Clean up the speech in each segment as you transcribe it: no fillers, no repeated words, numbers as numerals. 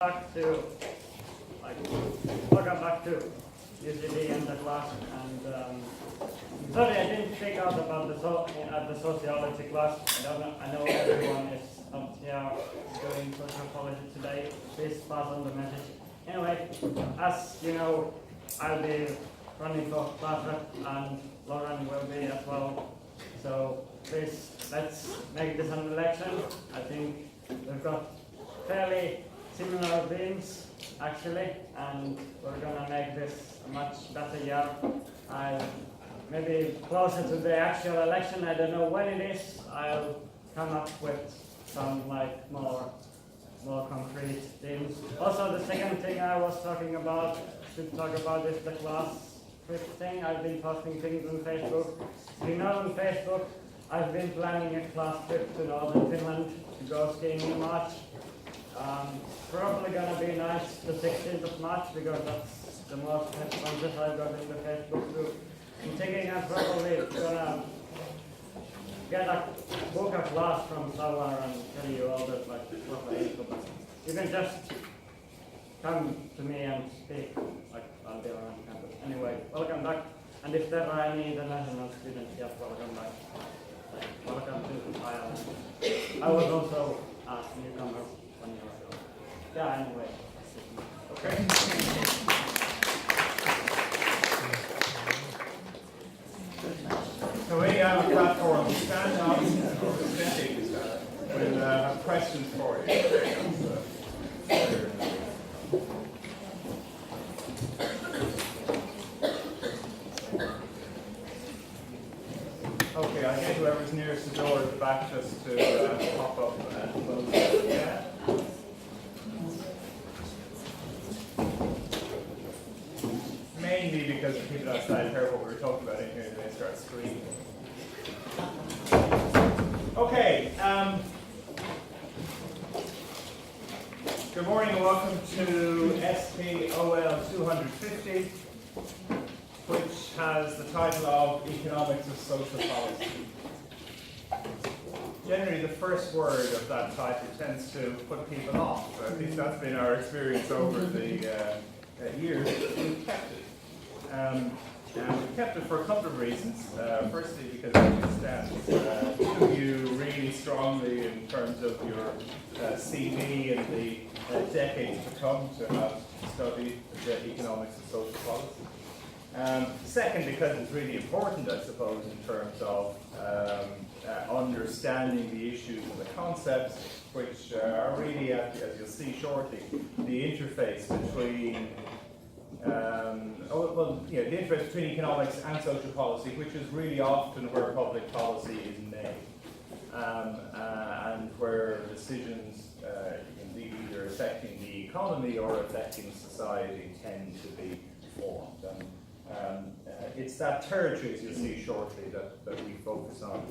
Back to welcome back to UCD and the class. And sorry, I didn't speak out about the sociology class. I know everyone is up here doing social policy today. Please pass on the message. Anyway, as you know, I'll be running for class rep and Lauren will be as well. So please, let's make this an election. I think we've got fairly similar themes actually, and we're gonna make this a much better year. Maybe closer to the actual election, I don't know when it is, I'll come up with some more concrete themes. Also, the second thing I was talking about, should talk about is the class trip thing. I've been posting things on Facebook. If you're not on Facebook, I've been planning a class trip to northern Finland to go skiing in March. Probably gonna be nice the 16th of March because that's the most responses I've got in the Facebook group. I'm thinking I'm probably gonna book a class from somewhere and tell you all that proper info. But you can just come to me and speak, I'll be around campus. Anyway, welcome back. And if there are any international students, yes, welcome back. Welcome to Ireland. I was also a newcomer. Yeah, anyway. Okay. So we have a platform. Stand up or sitting. We'll have questions for you. Okay, I'll get whoever's nearest the door at the back just to pop up and close it. Yeah. Mainly because the people outside heard what we were talking about in here and they start screaming. Okay. Good morning and welcome to SPOL 250, which has the title of Economics of Social Policy. Generally, the first word of that title tends to put people off. At least that's been our experience over the years. We've kept it. And we kept it for a couple of reasons. Firstly, because it understands you really strongly in terms of your CV and the decades to come to have studied the economics of social policy. Second, because it's really important, I suppose, in terms of understanding the issues and the concepts, which are really, as you'll see shortly, the interface between the interface between economics and social policy, which is really often where public policy is made, and where decisions, indeed either affecting the economy or affecting society, tend to be formed. It's that territory, as you'll see shortly, that we focus on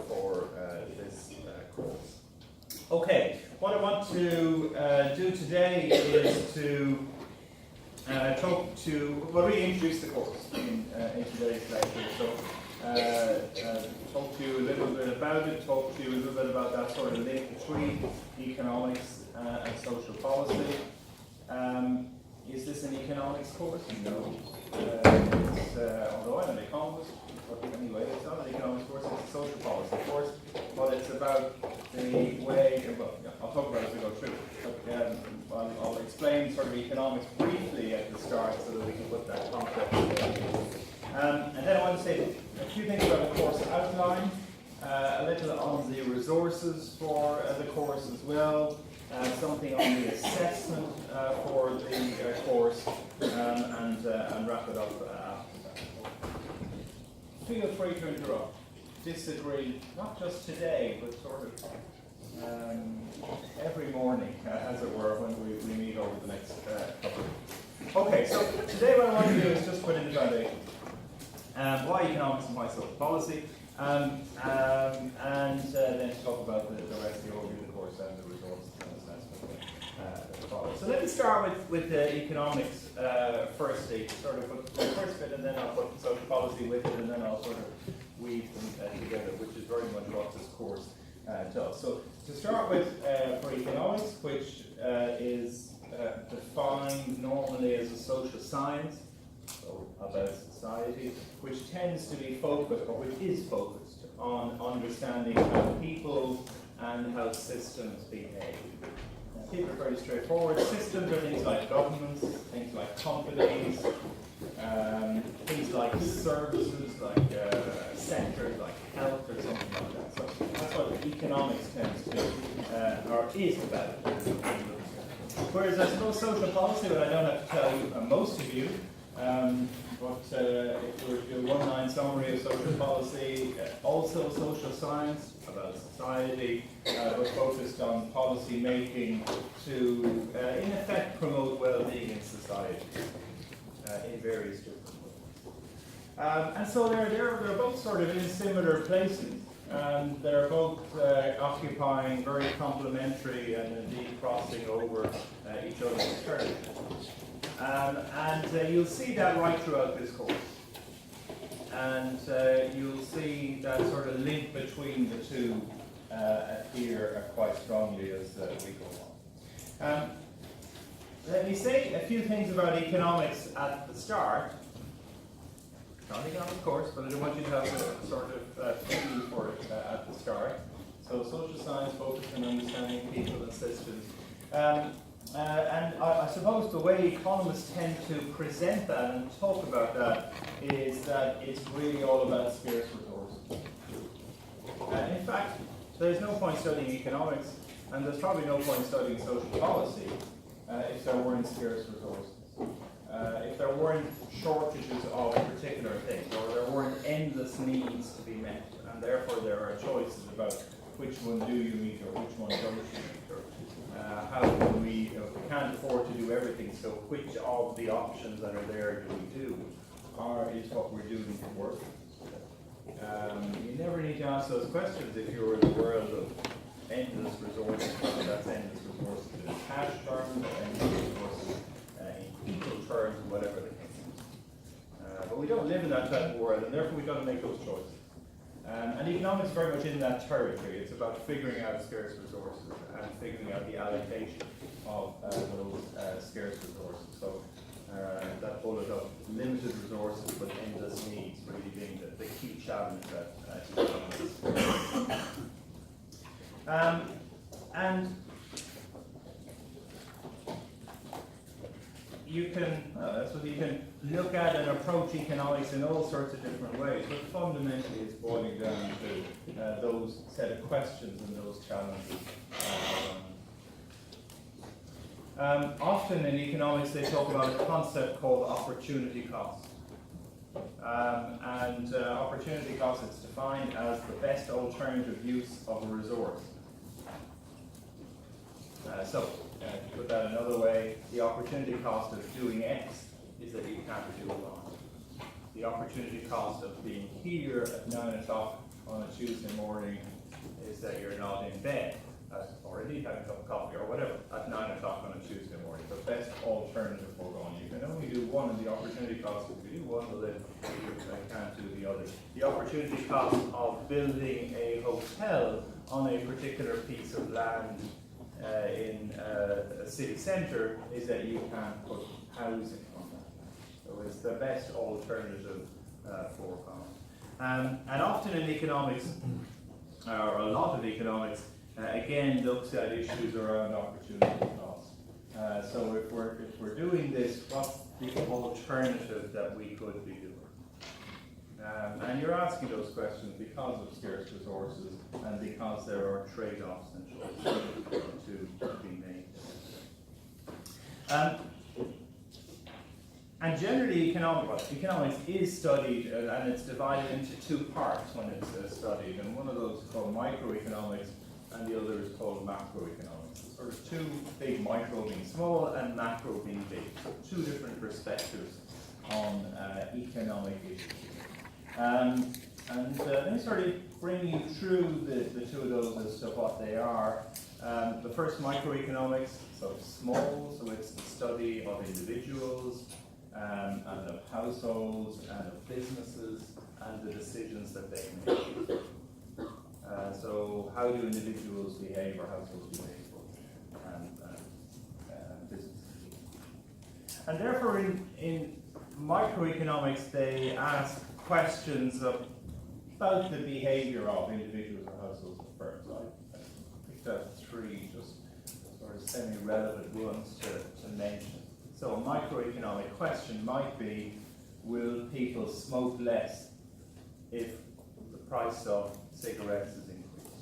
for this course. Okay, what I want to do today is to introduce the course in today's lecture. So, talk to you a little bit about it, talk to you a little bit about that sort of link between economics and social policy. Is this an economics course? No. Although I'm an economist, but anyway, it's not an economics course, it's a social policy course, but it's about the way, I'll talk about it as we go through. But I'll explain sort of economics briefly at the start so that we can put that concept together. And then I want to say a few things about the course outline, a little on the resources for the course as well, something on the assessment for the course, and wrap it up after that. Feel free to interrupt, disagree, not just today, but sort of every morning, as it were, when we meet over the next couple of weeks. Okay, so today what I want to do is just put in the foundation. Why economics and why social policy, and then talk about the rest of the overview of the course and the resources and assessment that follow. So let me start with the economics firstly, sort of put the first bit, and then I'll put social policy with it, and then I'll sort of weave them together, which is very much what this course does. So to start with, for economics, which is defined normally as a social science, so about society, which tends to be focused, or which is focused, on understanding how people and how systems behave. People are very straightforward. Systems are things like governments, things like companies, things like services, like sectors like health or something like that. So that's what economics tends to, or is about. Whereas I suppose social policy, but I don't have to tell you, most of you, but if we were to do a one-line summary of social policy, also social science about society, but focused on policy making to, in effect, promote well-being in society in various different ways. And so they're both sort of in similar places. They're both occupying very complementary and indeed crossing over each other's territory. And you'll see that right throughout this course. And you'll see that sort of link between the two appear quite strongly as we go on. Let me say a few things about economics at the start. Not an economics course, but I don't want you to have a sort of feel for it at the start. So social science focused on understanding people and systems. And I suppose the way economists tend to present that and talk about that is that it's really all about scarce resources. In fact, there's no point studying economics, and there's probably no point studying social policy if there weren't scarce resources. If there weren't shortages of particular things, or there weren't endless needs to be met, and therefore there are choices about which one do you meet or which one don't you meet, or how can we, if we can't afford to do everything, so which of the options that are there do we do, or is what we're doing worth? You never need to ask those questions if you're in the world of endless resources, whether that's endless resources in cash terms, or endless resources in people terms, whatever the case is. But we don't live in that type of world, and therefore we've got to make those choices. And economics is very much in that territory. It's about figuring out scarce resources and figuring out the allocation of those scarce resources. So that bullet of limited resources but endless needs really being the key challenge that economics. And you can look at and approach economics in all sorts of different ways, but fundamentally it's boiling down to those set of questions and those challenges. Often in economics they talk about a concept called opportunity cost. Opportunity cost is defined as the best alternative use of a resource. To put that another way, the opportunity cost of doing X is that you can't do Y. The opportunity cost of being here at 9 o'clock on a Tuesday morning is that you're not in bed, or indeed having a cup of coffee or whatever, at 9 o'clock on a Tuesday morning. The best alternative foregone. You can only do one, and the opportunity cost, if you do one, well then you can't do the other. The opportunity cost of building a hotel on a particular piece of land in a city centre is that you can't put housing on that. So it's the best alternative foregone. And often in economics, or a lot of economics, again looks at issues around opportunity cost. So if we're doing this, what's the alternative that we could be doing? And you're asking those questions because of scarce resources and because there are trade-offs and choices to be made. And generally, economics is studied, and it's divided into two parts when it's studied. And one of those is called microeconomics, and the other is called macroeconomics. Sort of two big, micro being small and macro being big. So two different perspectives on economic issues. Let me sort of bring you through the two of those as to what they are. The first, microeconomics, so small, so it's the study of individuals and of households and of businesses and the decisions that they make. So how do individuals behave or households behave and businesses? And therefore in microeconomics they ask questions about the behaviour of individuals or households or firms. I picked out three just sort of semi-relevant ones to mention. So a microeconomic question might be, will people smoke less if the price of cigarettes is increased?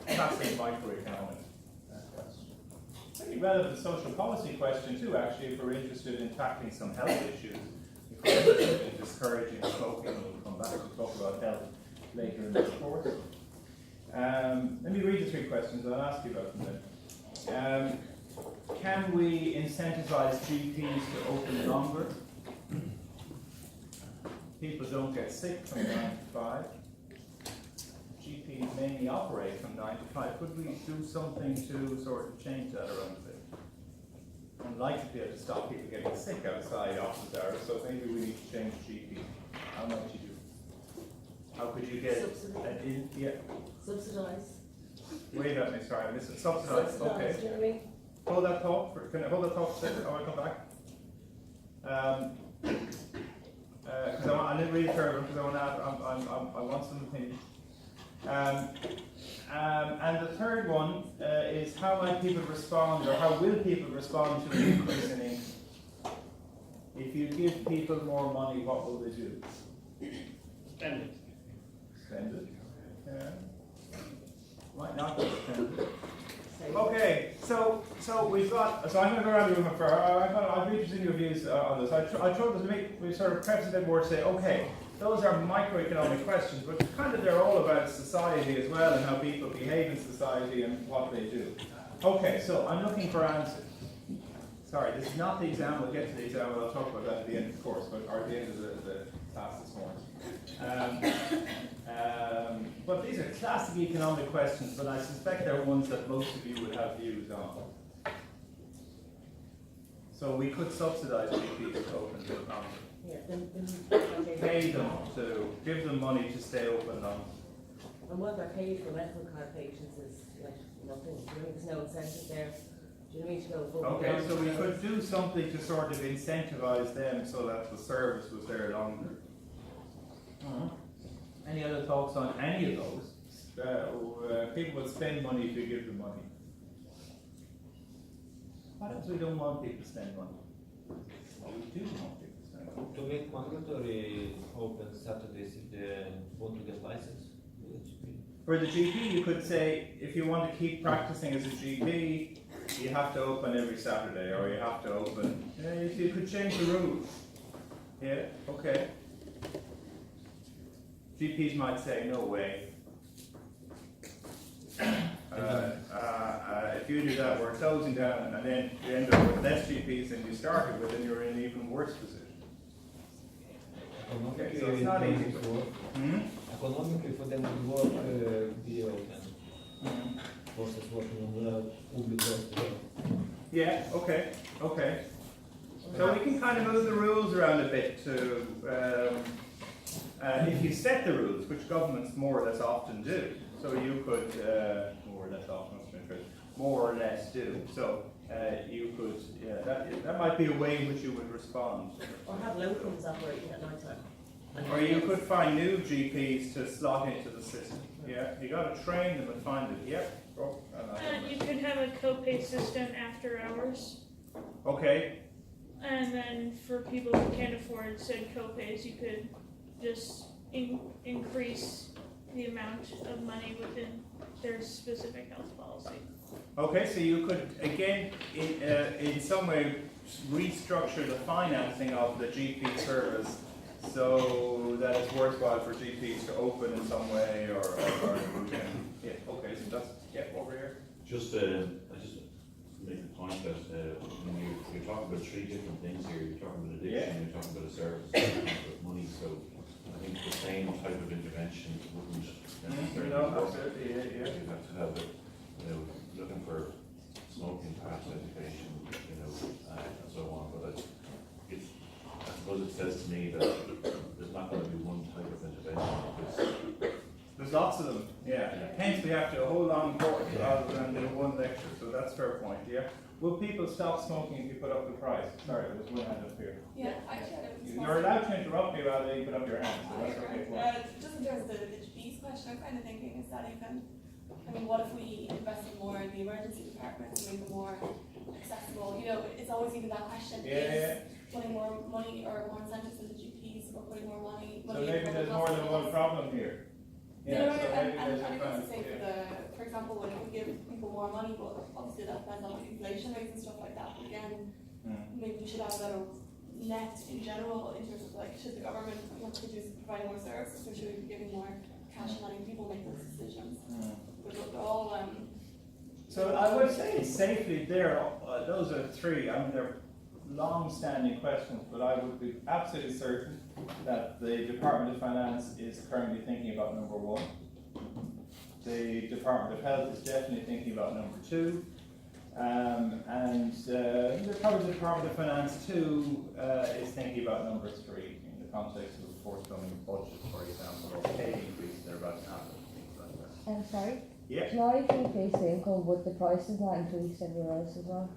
Classic microeconomic question. Pretty relevant social policy question too, actually, if we're interested in tackling some health issues. If we're interested in discouraging smoking, we'll come back to talk about health later in the course. Let me read the three questions, I'll ask you about them then. Can we incentivize GPs to open longer? People don't get sick from 9 to 5. GPs mainly operate from 9 to 5. Could we do something to sort of change that around a bit? I'd like to be able to stop people getting sick outside office hours, so maybe we need to change GP. How might you do? How could you get Subsidise. Wait a minute, sorry, I missed it. Subsidise, okay. Do you know what I mean? Hold that thought, can I hold that thought for a second? I want to come back. Because I didn't read the third one, because I want to add, I want some opinion. And the third one is how might people respond, or how will people respond to an increase in income? If you give people more money, what will they do? Spend it. Spend it. Might not be spend it. Okay, so we've got. So I'm going to go around the room for. I'll be interested in your views on this. I tried to make we sort of preface a bit more to say, okay, those are microeconomic questions, but kind of they're all about society as well and how people behave in society and what they do. Okay, so I'm looking for answers. Sorry, this is not the exam. We'll get to the exam. I'll talk about that at the end of the course, but or at the end of the class this morning. But these are classic economic questions, but I suspect they're ones that most of you would have views on. So we could subsidise GPs to open the economy. Yeah, Pay them to give them money to stay open longer. and what they're paid for medical card patients is like nothing. Do you know, there's no incentive there. Do you know what I mean to go above and Okay, beyond so we for could those? do something to sort of incentivise them so that the service was there longer. Any other thoughts on any of those? People will spend money if you give them money. What happens if we don't want people to spend money? Well, we do want people to spend money. To make mandatory open Saturdays if they want to get license. For the GP, you could say, if you want to keep practicing as a GP, you have to open every Saturday, or you have to open. You could change the rules. Yeah, okay. GPs might say, no way. If you do that, we're closing down, and then you end up with less GPs than you started with, and you're in an even worse position. Okay, so it's not easy. Economically for them to work be open. Versus working on the public hospital. Yeah, okay, okay. So we can kind of move the rules around a bit to, if you set the rules, which governments more or less often do, so you could, more or less often, more or less do, so you could, yeah, that might be a way in which you would respond. Or have locums operating at night time. Or you could find new GPs to slot into the system, yeah, you got to train them and find it, yep. Oh, You could have a copay system after hours, okay, and then for people who can't afford said copays, you could just increase the amount of money within their specific health policy. okay, so you could, again, in some way, restructure the financing of the GP service so that it's worthwhile for GPs to open in some way, or yeah, okay, so that's, yeah, over here. Just, I just make the point that when you're talking about three different things here, you're talking about addiction, you're talking about a service, you're talking about money, so I think the same type of intervention wouldn't necessarily No, work. absolutely, yeah. You have to have it, looking for smoking patch education, and so on, but I suppose it says to me that there's not going to be one type of intervention, because There's lots of them, yeah. Hence we have to hold on court rather than the one that getcha, so that's fair point, yeah. Will people stop smoking if you put up the price? Sorry, there was one hand up here. Yeah, actually, You're allowed to interrupt me rather than you put up your hand, so that's okay. Go on. just in terms of the GP's question, I'm kind of thinking is that even, I mean, what if we invested more in the emergency department to make them more accessible? You know, it's always even that question, Yeah. is putting more money or more incentives into GPs or putting more money So in maybe there's more than one problem here. Yeah, Yeah, so maybe and there's I a guess to problem, say yeah. for example, when you give people more money, but obviously that depends on inflation rates and stuff like that, but again, maybe we should have a better net in general in terms of like, should the government want to do provide more services, or should we be giving more cash and letting people make those decisions? But they're all, So I would say safely there, those are three, I mean, they're long-standing questions, but I would be absolutely certain that the Department of Finance is currently thinking about number one. The Department of Health is definitely thinking about number two. Probably the Department of Finance too is thinking about number three in the context of the forthcoming budget, for example, or pay increase they're about to happen, things like that. I'm sorry? Yeah. Can I increase the income with the prices not increased everywhere else as well?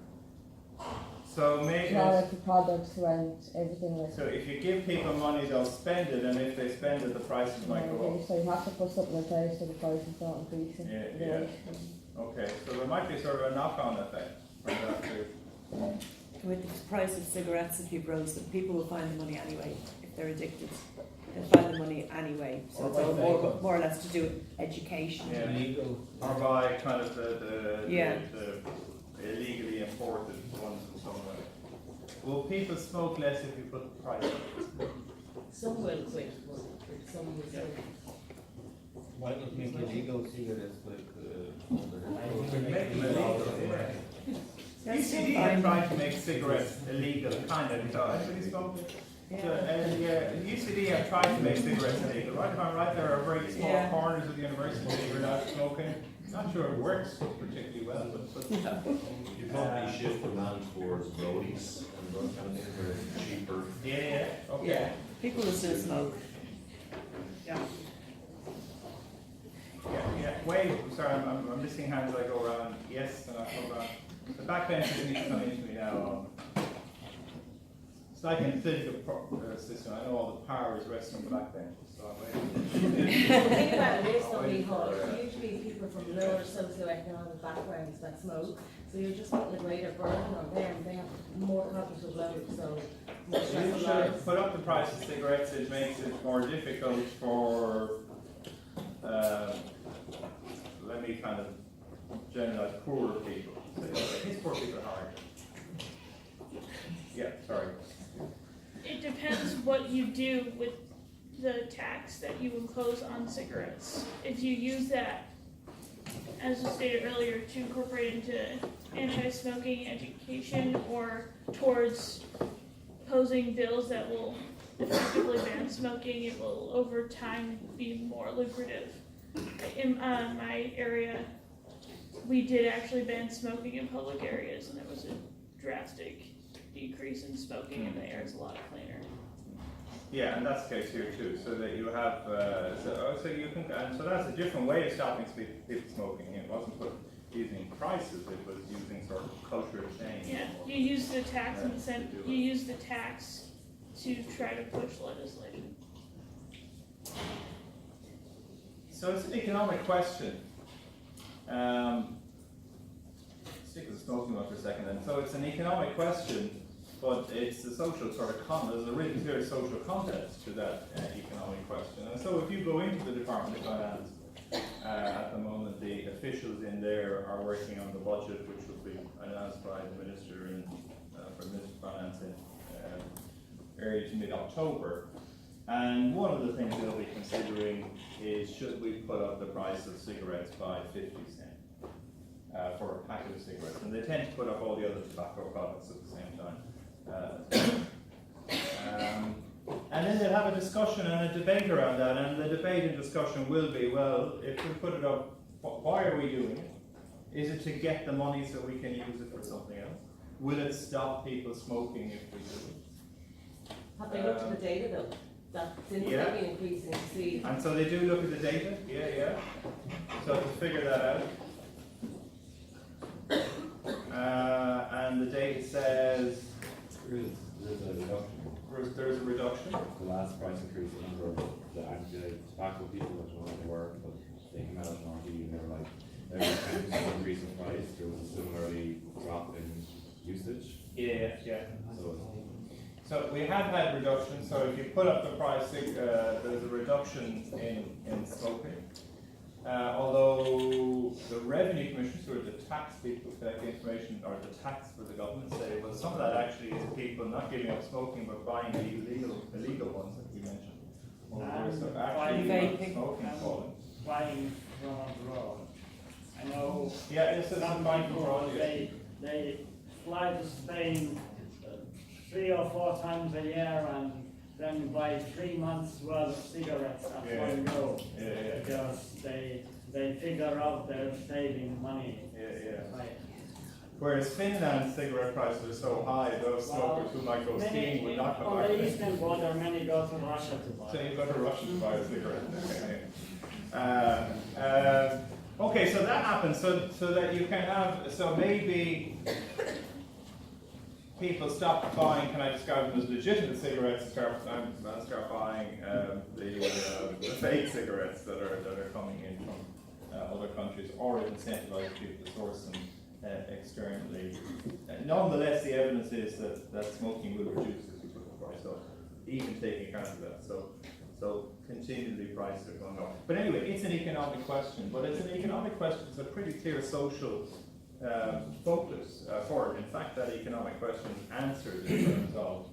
So maybe. Not like the products, rent, everything like So if you give people money, they'll spend it, and if they spend it, the prices might go okay, up. so you have to put something in place so the prices don't increase. Yeah. Okay, so there might be sort of a knock-on effect from that too. With the price of cigarettes, if you've rose, people will find the money anyway if they're addicted. They'll find the money anyway. So Or it's by all vaping. more or less to do with education. Yeah. Illegal. Or by kind of the Yeah. illegally imported ones in some way. Will people smoke less if you put the price up? Some will quit, but some will still. Why not make illegal cigarettes like Make them illegal, yeah. UCD have tried to make cigarettes illegal, kind of, so anybody smoke? UCD have tried to make cigarettes illegal, right? If I'm right, there are very small Yeah. corners of the university that you're not smoking. Not sure it works particularly well, but You probably shift demand towards roadies and those kind of things where it's cheaper. yeah, okay. Yeah, people will still smoke. Yeah. Yeah, wait, sorry, I'm missing hands as I go around. Yes, and I come back. The backbenchers need to come into me now. It's like in the political system, I know all the power is resting on the backbenchers, so I'm waiting. The thing about it is, though, Micheál, it's usually people from lower socioeconomic backgrounds that smoke, so you're just putting a greater burden on them, they have more cognitive load, so more You stressful should lives. put up the price of cigarettes, it makes it more difficult for, let me kind of generalize, poorer people. These poor people are hard. Yeah, sorry. It depends what you do with the tax that you impose on cigarettes. If you use that, as was stated earlier, to incorporate into anti-smoking education or towards posing bills that will effectively ban smoking, it will over time be more lucrative. In my area, we did actually ban smoking in public areas, and there was a drastic decrease in smoking, and the air is a lot cleaner. Yeah, and that's the case here too, so that you have, so you can, and so that's a different way of stopping people smoking. It wasn't put using prices, it was using sort of cultural change. Yeah, you use the tax you use the tax to try to push legislation. So it's an economic question. Stick with the smoking one for a second then. So it's an economic question, but it's a social sort of there's a really clear social context to that economic question. And so if you go into the Department of Finance, at the moment the officials in there are working on the budget, which will be announced by the Minister for the Minister of Finance in early to mid-October. And one of the things they'll be considering is, should we put up the price of cigarettes by 50 cents for a packet of cigarettes? And they tend to put up all the other tobacco products at the same time. And then they'll have a discussion and a debate around that, and the debate and discussion will be, well, if we put it up, why are we doing it? Is it to get the money so we can use it for something else? Will it stop people smoking if we do it? Have they looked at the data though? That's been increasing to see. And so they do look at the data, yeah. So to figure that out. And the date says There's a reduction. there's a reduction. The last price increase, the number of the tobacco people that were on work, but they came out of RD and they were like, every 10% increase in price, there was a similarly drop in usage. Yeah. So So we have had reductions, so if you put up the price, there's a reduction in smoking. Although the revenue commissioners, who are the tax people who collect the information, or the tax for the government, say, well, some of that actually is people not giving up smoking, but buying the illegal ones that we mentioned. So actually, Vaping. smoking falling. Flying from abroad. I know Yeah, this is some flying from people, abroad, yeah. they fly to Spain 3 or 4 times a year and then buy 3 months worth of cigarettes at Yeah. one go. Yeah. Because they figure out they're saving money. Yeah. Right. Whereas Finland's cigarette prices are so high, those smokers who might go skiing would not come On back. the eastern border, many go to Russia to buy. So you go to Russia to buy a cigarette. Okay, so that happens, so that you can have, so maybe people stop buying, can I describe them as legitimate cigarettes, and start buying the fake cigarettes that are coming in from other countries, or incentivize people to source them externally. Nonetheless, the evidence is that smoking will reduce as you put the price up, even taking account of that. So continually prices are going up. But anyway, it's an economic question, but it's an economic question. It's a pretty clear social focus for it. In fact, that economic question is answered in terms of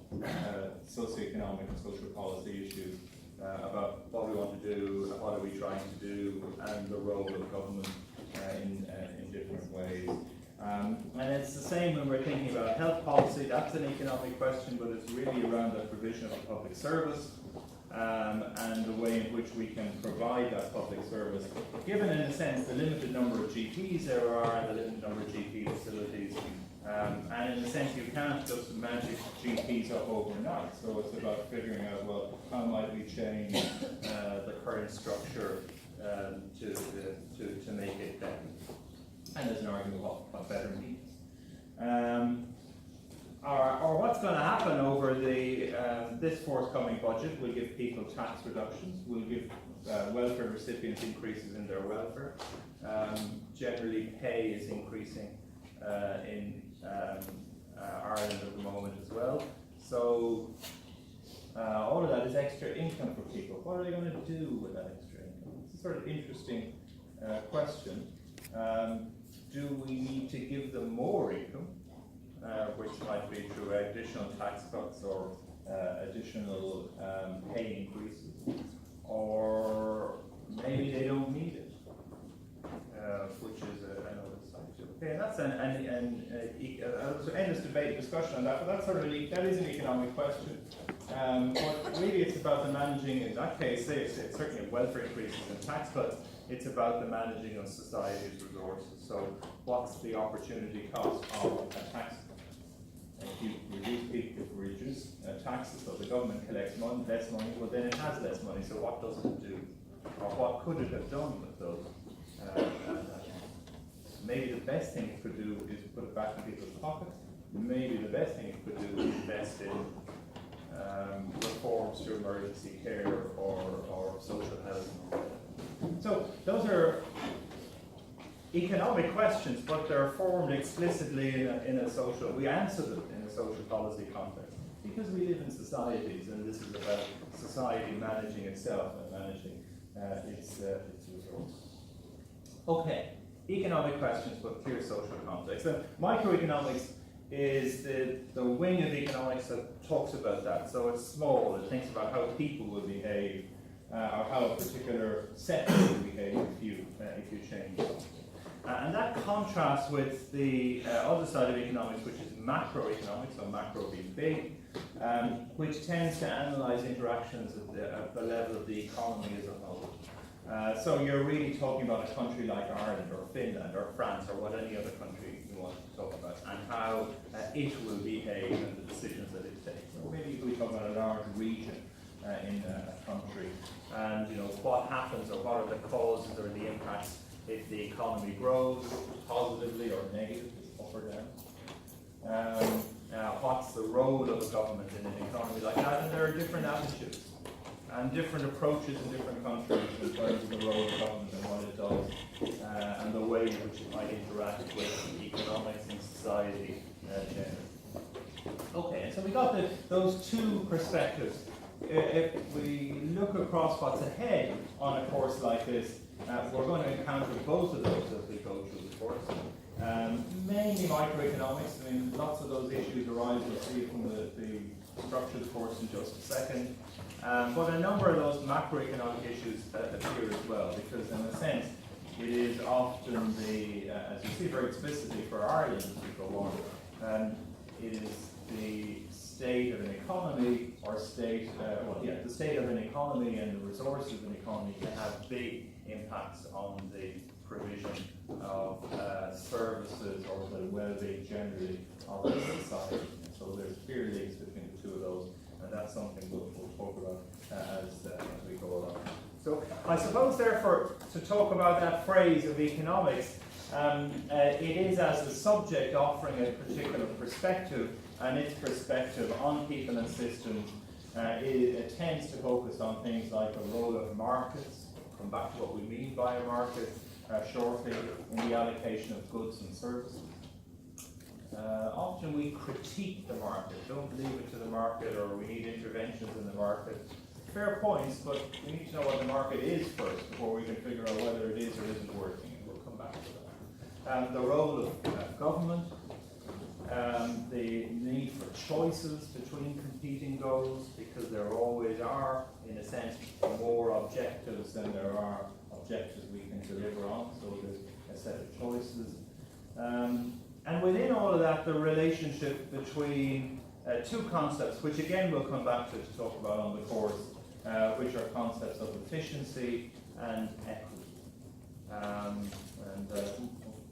socioeconomic and social policy issues about what we want to do, what are we trying to do, and the role of government in different ways. And it's the same when we're thinking about health policy. That's an economic question, but it's really around the provision of a public service. And the way in which we can provide that public service, given in a sense the limited number of GPs there are and the limited number of GP facilities, and in a sense you can't just magic GPs up overnight. So it's about figuring out, well, how might we change the current structure to make it better? And there's an argument about what better means. Or what's going to happen over this forthcoming budget? We'll give people tax reductions. We'll give welfare recipients increases in their welfare. Generally, pay is increasing in Ireland at the moment as well. So all of that is extra income for people. What are they going to do with that extra income? It's a sort of interesting question. Do we need to give them more income? Which might be through additional tax cuts or additional pay increases, or maybe they don't need it, which is another side. Okay, and that's an endless debate, discussion on that, but that's that is an economic question. But really, it's about the managing. In that case, it's certainly welfare increases and tax cuts. It's about the managing of society's resources. So, what's the opportunity cost of a tax? If you reduce taxes, so the government collects less money, well then it has less money, so what does it do? Or what could it have done with those? Maybe the best thing it could do is put it back in people's pockets. Maybe the best thing it could do is invest in reforms to emergency care or social housing. So those are economic questions, but they're formed explicitly in a social, we answer them in a social policy context, because we live in societies, and this is about society managing itself and managing its resources. Okay, economic questions, but clear social context. And microeconomics is the wing of economics that talks about that. So it's small, it thinks about how people will behave, or how a particular sector will behave if you change something. And that contrasts with the other side of economics, which is macroeconomics, so macro being big, which tends to analyse interactions at the level of the economy as a whole. So you're really talking about a country like Ireland or Finland or France or what any other country you want to talk about, and how it will behave and the decisions that it takes. Or maybe we talk about a large region in a country, and what happens or what are the causes or the impacts if the economy grows positively or negatively, up or down? What's the role of a government in an economy like that? And there are different attitudes and different approaches in different countries in terms of the role of government and what it does, and the way in which it might interact with economics and society generally. Okay, and so we got those two perspectives. If we look across what's ahead on a course like this, we're going to encounter both of those as we go through the course. Mainly microeconomics. I mean, lots of those issues arise. We'll see from the structure of the course in just a second. But a number of those macroeconomic issues appear as well, because in a sense, it is often as you see very explicitly for Ireland as we go on, it is the state of an economy or the state of an economy and the resources of an economy can have big impacts on the provision of services or the well-being generally of the society. So there's clear links between the two of those, and that's something we'll talk about as we go along. So I suppose therefore to talk about that phrase of economics, it is as a subject offering a particular perspective, and its perspective on people and systems it tends to focus on things like the role of markets. Come back to what we mean by a market shortly, in the allocation of goods and services. Often we critique the market, don't leave it to the market, or we need interventions in the market. Fair points, but we need to know what the market is first before we can figure out whether it is or isn't working, and we'll come back to that. The role of government, the need for choices between competing goals, because there always are, in a sense, more objectives than there are objectives we can deliver on, so there's a set of choices. And within all of that, the relationship between two concepts, which again we'll come back to talk about on the course, which are concepts of efficiency and equity.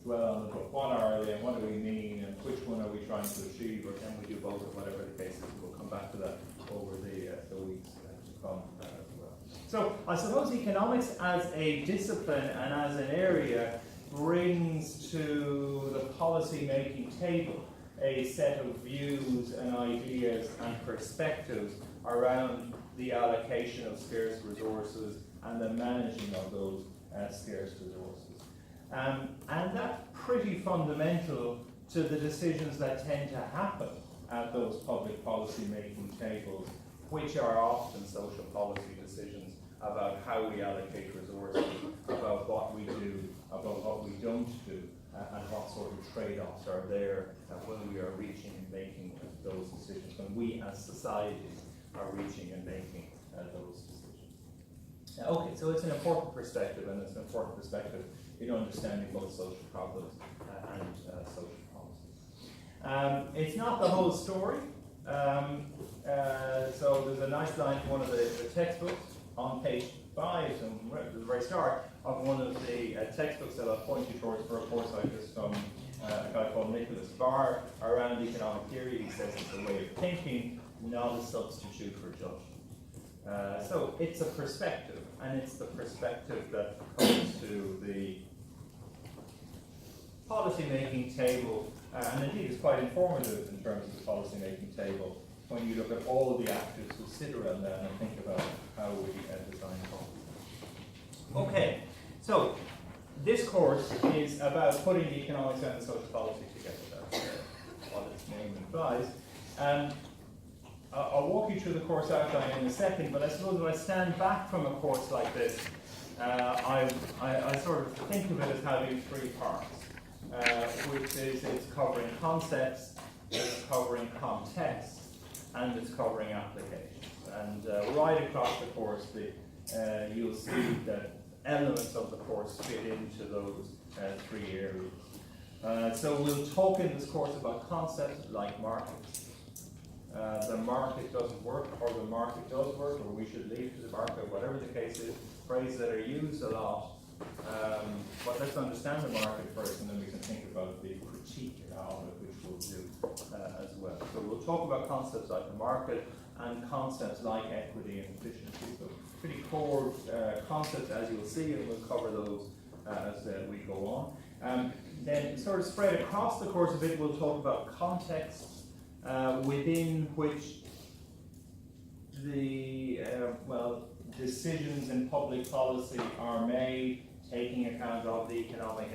Dwell on what are they and what do we mean and which one are we trying to achieve, or can we do both, or whatever the case is. We'll come back to that over the weeks to come as well. So I suppose economics as a discipline and as an area brings to the policy making table a set of views and ideas and perspectives around the allocation of scarce resources and the managing of those scarce resources. And that's pretty fundamental to the decisions that tend to happen at those public policy making tables, which are often social policy decisions about how we allocate resources, about what we do, about what we don't do, and what sort of trade-offs are there when we are reaching and making those decisions, when we as societies are reaching and making those decisions. Okay, so it's an important perspective, and it's an important perspective in understanding both social problems and social policies. It's not the whole story. So there's a nice line from one of the textbooks on page 5, at the very start of one of the textbooks that I'll point you towards for a course like this from a guy called Nicholas Barr around economic theory. He says it's a way of thinking, not a substitute for judgment. So it's a perspective, and it's the perspective that comes to the policy-making table, and indeed it's quite informative in terms of the policy-making table when you look at all of the actors who sit around there and think about how we design policy. Okay, so this course is about putting the economics and the social policy together. That's what its name implies. I'll walk you through the course outline in a second, but I suppose if I stand back from a course like this, I sort of think of it as having 3 parts, which is it's covering concepts, it's covering context, and it's covering applications. And right across the course, you'll see that elements of the course fit into those 3 areas. So we'll talk in this course about concepts like markets. The market doesn't work, or the market does work, or we should leave to the market, whatever the case is, phrases that are used a lot. But let's understand the market first, and then we can think about the critique of it, which we'll do as well. So we'll talk about concepts like the market and concepts like equity and efficiency. So pretty core concepts, as you'll see, and we'll cover those as we go on. Then sort of spread across the course of it, we'll talk about contexts within which the decisions in public policy are made, taking account of the economic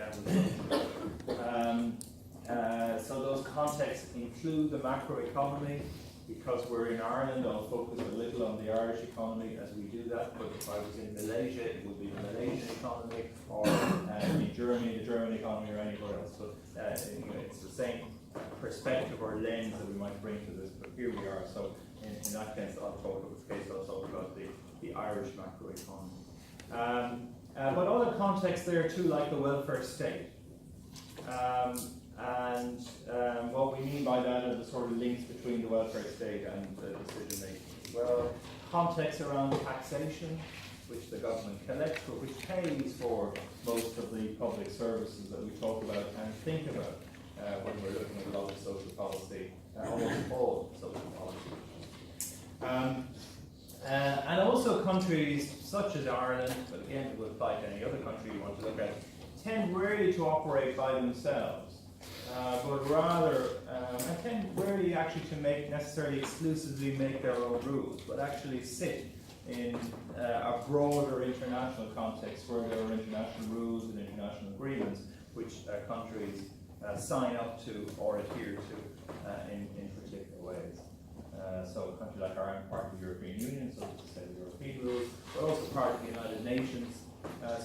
and so those contexts include the macroeconomy. Because we're in Ireland, I'll focus a little on the Irish economy as we do that, but if I was in Malaysia, it would be the Malaysian economy, or in Germany, the German economy, or anywhere else. But it's the same perspective or lens that we might bring to this, but here we are. So in that case, I'll talk about the Irish macroeconomy. But other contexts there too, like the welfare state. What we mean by that are the sort of links between the welfare state and the decision making. Well, context around taxation, which the government collects, but which pays for most of the public services that we talk about and think about when we're looking at a lot of social policy, almost all social policy. And also countries such as Ireland, but again it would apply to any other country you want to look at, tend rarely to operate by themselves. But rather, and tend rarely actually to necessarily exclusively make their own rules, but actually sit in a broader international context where there are international rules and international agreements which countries sign up to or adhere to in particular ways. So a country like Ireland, part of the European Union, so there's a set of European rules, but also part of the United Nations,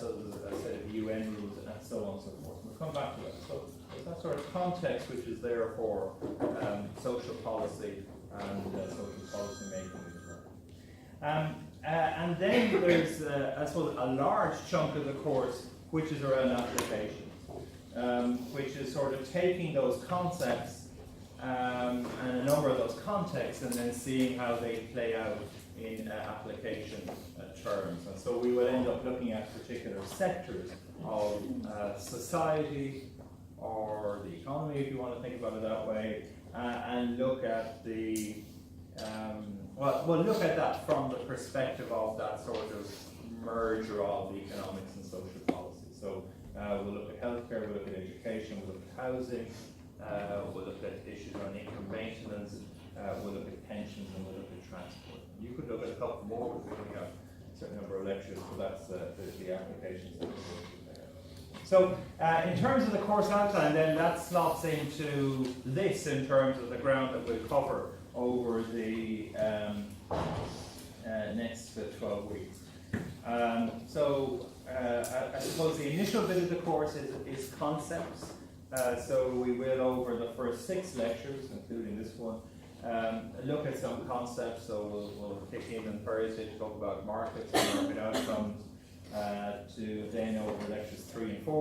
so there's a set of UN rules and so on and so forth. We'll come back to that. So there's that sort of context which is there for social policy and social policy making as well. And then there's, I suppose, a large chunk of the course which is around application, which is sort of taking those concepts and a number of those contexts and then seeing how they play out in application terms. And so we will end up looking at particular sectors of society or the economy, if you want to think about it that way, and look at the we'll look at that from the perspective of that sort of merger of economics and social policy. So we'll look at healthcare, we'll look at education, we'll look at housing, we'll look at issues on income maintenance, we'll look at pensions, and we'll look at transport. You could look at a couple more, but we only have a certain number of lectures, so that's the applications that we're going to there. So in terms of the course outline, then that slots into this in terms of the ground that we'll cover over the next 12 weeks. So I suppose the initial bit of the course is concepts. So we will, over the first 6 lectures, including this one, look at some concepts. So we'll kick in on Thursday to talk about markets and market outcomes, to then over lectures 3 and 4